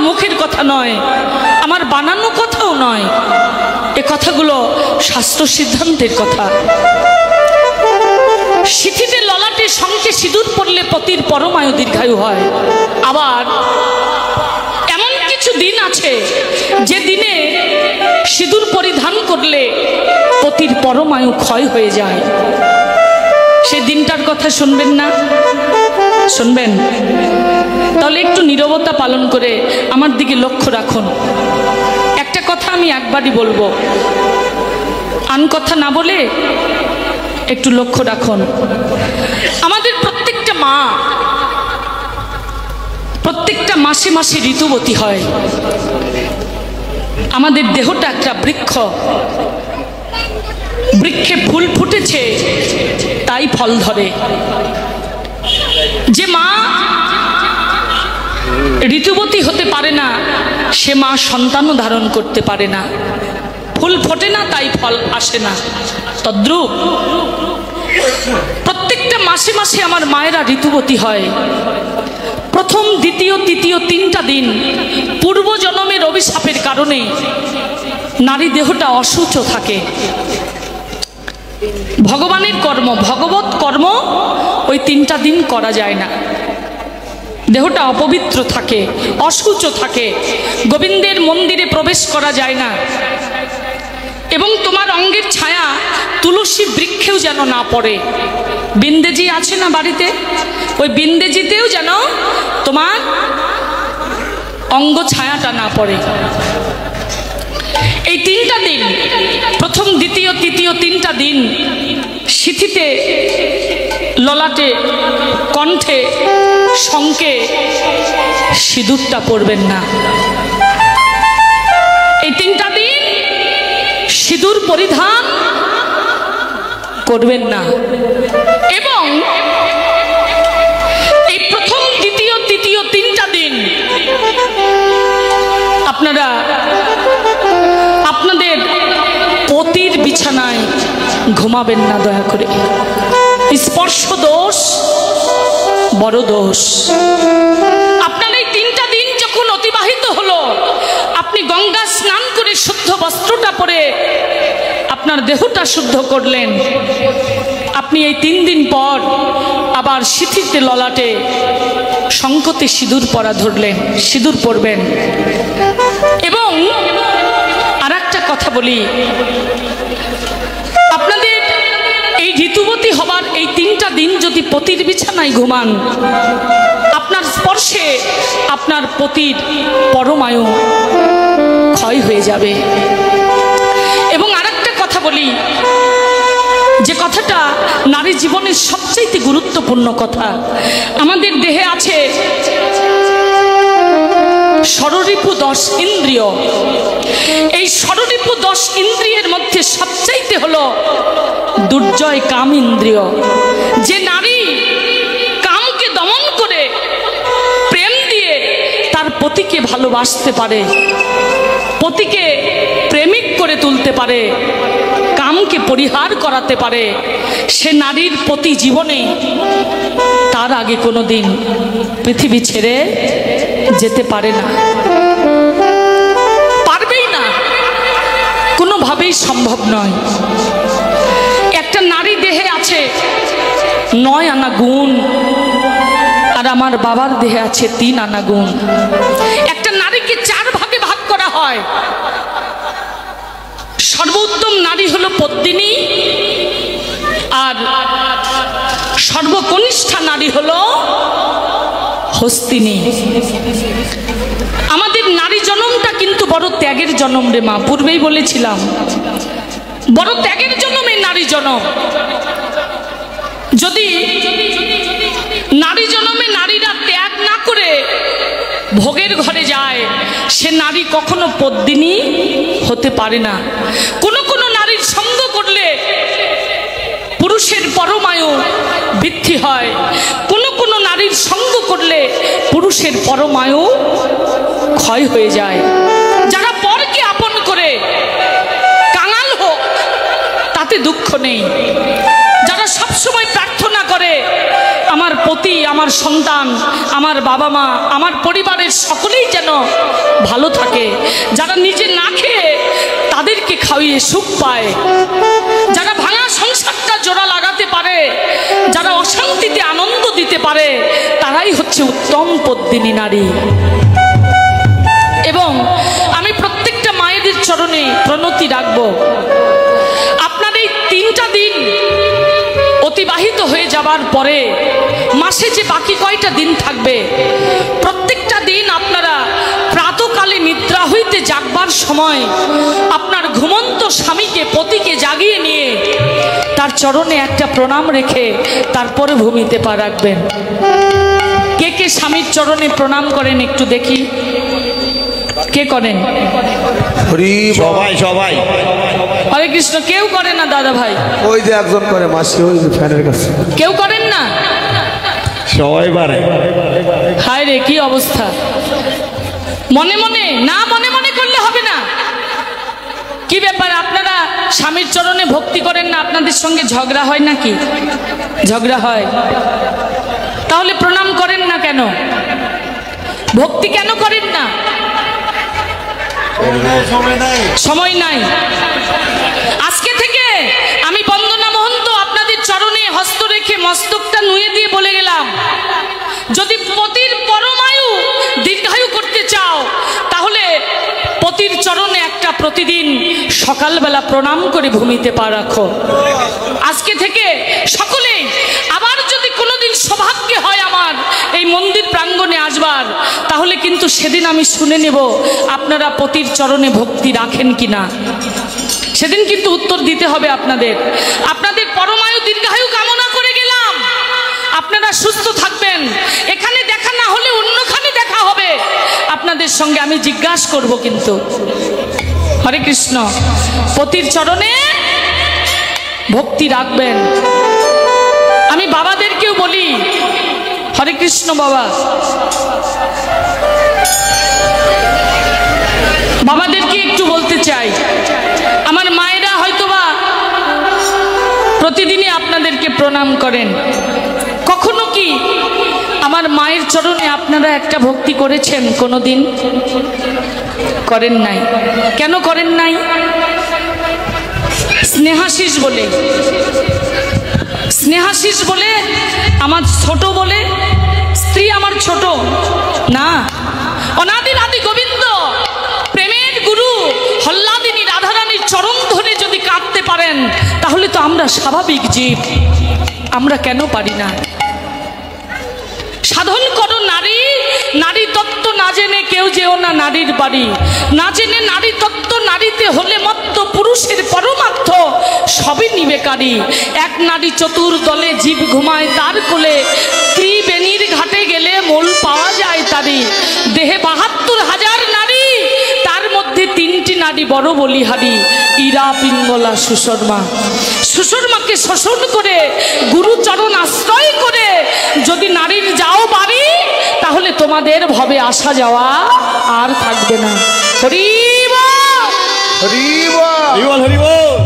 মুখের কথা নয়, আমার বানানো কথাও নয়, এ কথাগুলো শাস্ত্র সিদ্ধান্তের কথা। সিথিতে ললাটে শঙ্কে সিঁদুর পড়লে পতির পরমায়ু দীর্ঘায়ু হয়। আবার এমন কিছু দিন আছে যে দিনে সিঁদুর পরিধান করলে পতির পরমায়ু ক্ষয় হয়ে যায়। সেই দিনটার কথা শুনবেন না? শুনবেন? তাহলে একটু নীরবতা পালন করে আমার দিকে লক্ষ্য রাখুন। একটা কথা আমি একবারই বলবো, আন কথা না বলে একটু লক্ষ্য রাখুন। আমাদের প্রত্যেকটা মা প্রত্যেকটা মাসে মাসে ঋতুবতী হয়। আমাদের দেহটা একটা বৃক্ষ, বৃক্ষে ফুল ফুটেছে তাই ফল ধরে। যে মা ঋতুবতী হতে পারে না সে মা সন্তানও ধারণ করতে পারে না। ফুল ফোটে না তাই ফল আসে না। তদ্রূপ প্রত্যেকটা মাসে মাসে আমার মায়েরা ঋতুবতী হয়। প্রথম, দ্বিতীয়, তৃতীয় 3টা দিন পূর্ব জন্মের অভিশাপের কারণে নারী দেহটা অসুচ থাকে। ভগবানের কর্ম, ভগবত কর্ম ওই 3টা দিন করা যায় না। দেহটা অপবিত্র থাকে, অসুচ থাকে, গোবিন্দের মন্দিরে প্রবেশ করা যায় না। এবং তোমার অঙ্গের ছায়া তুলসী বৃক্ষেও যেন না পড়ে। বিন্দেজি আছে না বাড়িতে, ওই বিন্দেজিতেও যেন তোমার অঙ্গ ছায়াটা না পড়ে। এই 3টা দিন, প্রথম, দ্বিতীয়, তৃতীয় 3টা দিন সিথিতে, ললাটে, কণ্ঠে, শঙ্কে সিঁদুরটা পরবেন না। এই 3টা দিন সিঁদুর পরিধান করবেন না। এবং এই প্রথম, দ্বিতীয়, তৃতীয় 3টা দিন আপনারা আপনাদের পতির বিছানায় ঘুমাবেন না দয়া করে। স্পর্শ দোষ বড় দোষ। আপনার এই 3টা দিন যখন অতিবাহিত হলো, আপনি গঙ্গা স্নান করে শুদ্ধ বস্ত্রটা পরে আপনার দেহটা শুদ্ধ করলেন। আপনি এই 3 দিন পর আবার সিথিতে, ললাটে, শঙ্কতে সিঁদুর পরা ধরলেন, সিঁদুর পরবেন। এবং আর একটা কথা বলি, আপনাদের এই ঋতুবতী হবার এই 3টা দিন যদি পতির বিছানায় ঘুমান, আপনার স্পর্শে আপনার পতির পরমায়ু ক্ষয় হয়ে যাবে। এবং আরেকটা কথা বলি, যে কথাটা নারী জীবনের সবচেয়ে গুরুত্বপূর্ণ কথা। আমাদের দেহে আছে ষড়রিপু 10 ইন্দ্রিয়। এই ষড়রিপু 10 ইন্দ্রিয়ের মধ্যে সবচাইতে হলো দুর্জয় কাম ইন্দ্রিয়। যে নারী কামকে দমন করে প্রেম দিয়ে তার পতিকে ভালোবাসতে পারে, পতিকে প্রেমিক করে তুলতে পারে, কামকে পরিহার করাতে পারে, সে নারীর পতি জীবনে তার আগে কোনোদিন পৃথিবী ছেড়ে যেতে পারে না, পারবেই না, কোনোভাবেই সম্ভব নয়। একটা নারী দেহে আছে 9 আনা গুণ, আর আমার বাবার দেহে আছে 3 আনা গুণ। একটা নারীকে 4 ভাগে ভাগ করা হয়। সর্বোত্তম নারী হলো পদ্মিনী, আর সর্বকনিষ্ঠা নারী হলো হস্তিনী। আমাদের নারী জন্মটা কিন্তু বড় ত্যাগের জন্ম রে মা, পূর্বেই বলেছিলাম, বড় ত্যাগের জন্ম এই নারী জন্ম। যদি নারী জন্মে নারীরা ত্যাগ না করে ভোগের ঘরে যায়, সে নারী কখনো পদ্মিনী হতে পারে না। কোনো কোনো নারীর সঙ্গ করলে পুরুষের পরমায়ু বৃদ্ধি হয়, কোনো কোনো নারীর সঙ্গ করলে পুরুষের পরমায়ু ক্ষয় হয়ে যায়। যারা পরকে আপন করে কাঙাল হোক তাতে দুঃখ নেই। যারা সবসময় প্রার্থনা করে আমার পতি, আমার সন্তান, আমার বাবা মা, আমার পরিবারের সকলেই যেন ভালো থাকে। যারা নিজে না খেয়ে তাদেরকে খাওয়িয়ে সুখ পায়, যারা ভাঙা সংসারটা জোড়া লাগাতে পারে, যারা অশান্তিতে আনন্দ দিতে পারে, তারাই হচ্ছে উত্তম পদ্মিনী নারী। এবং আমি প্রত্যেকটা মায়েদের চরণে প্রণতি রাখবো, আপনার এই 3টা দিন অতিবাহিত হয়ে যাবার পরে মাসে যে বাকি কয়টা দিন থাকবে, প্রত্যেকটা দিন আপনারা প্রাতকালে নিদ্রা হইতে জাগবার সময় আপনার ঘুমন্ত স্বামীকে, পতিকে জাগিয়ে নিয়ে তার চরণে একটা প্রণাম রেখে তারপরে ভূমিতে পা রাখবেন। কে কে স্বামীর চরণে প্রণাম করেন একটু দেখি, কে করেন? সবাই সবাই। হরে কৃষ্ণ। কেউ করে না দাদা ভাই? ওই যে একজন করে মাসি, ওই যে ফ্যানের কাছে। কেউ করেন না? সবাই পারে। হায় রে, কি অবস্থা! মনে মনে না, মনে মনে করলে হবে না। কি ব্যাপার, আপনারা স্বামীর চরণে ভক্তি করেন না? আপনাদের সঙ্গে ঝগড়া হয় নাকি? ঝগড়া হয়, তাহলে প্রণাম করেন না কেন? ভক্তি কেন করেন না? সময় নাই। আজকে থেকে আমি বন্দনা মহন্ত আপনাদের চরণে হস্ত রেখে মস্তকটা নুয়ে দিয়ে বলে গেলাম, যদি পতির পরমায়ু দীর্ঘায়ু করতে চাও তাহলে পতির চরণে একটা প্রতিদিন সকালবেলা প্রণাম করে ভূমিতে পা রাখো। আজকে থেকে সকলে, আবার যদি কোনোদিন সৌভাগ্য হয় আমার এই মন্দির প্রাঙ্গণে আসবার, তাহলে কিন্তু সেদিন আমি শুনে নেব আপনারা পতির চরণে ভক্তি রাখেন কিনা। সেদিন কিন্তু উত্তর দিতে হবে আপনাদের। আপনাদের পরমায়ু দীর্ঘায়ু কামনা করে গেলাম, আপনারা সুস্থ থাকবেন। এখানে দেখা না হলে অন্যখানে দেখা হবে, আপনাদের সঙ্গে আমি জিজ্ঞাসা করব কিন্তু। হরে কৃষ্ণ। পতির চরণে ভক্তি রাখবেন। আমি বাবাদেরকেও বলি, হরে কৃষ্ণ বাবা, বাবাদেরকে একটু বলতে চাই, আমার মায়েরা হয়তোবা প্রতিদিনই আপনাদেরকে প্রণাম করেন, কখনো কি আমার মায়ের চরণে আপনারা একটা ভক্তি করেছেন? কোনোদিন করেন নাই। কেন করেন নাই? স্নেহাশিস বলে, স্নেহাশিস বলে, আমার ছোট বলে, স্ত্রী আমার ছোট না। অনাদির আদি গোবিন্দ প্রেমের গুরু হল্লাদিনী রাধারানীর চরণ ধরে যদি কাঁদতে পারেন, তাহলে তো আমরা স্বাভাবিক জীব, আমরা কেন পারি না? সাধন করো নারী, নারী তত্ত্ব না জেনে কেউ যেও না নারীর বাড়ি। না জেনে নারী তত্ত্ব নারীতে হলে মত্ত, পুরুষের পরমার্থ সবই নিবেকারী। এক নারী চতুর দলে, জীব ঘুমায় তার কোলে, ত্রিবেণীর ঘাটে গেলে মোল পাওয়া যায় তারি। দেহে ৭২,০০০ নারী, তার মধ্যে 3টি নারী বড় বলিহারি, ইরা, পিঙ্গলা, সুশর্মা। সুশর্মাকে শোষণ করে, গুরুচরণ আশ্রয় করে যদি নারীর যাও বাড়ি, তাহলে তোমাদের ভবে আসা যাওয়া আর থাকবে না। হরি বল, হরি বল, হরি বল, হরি বল।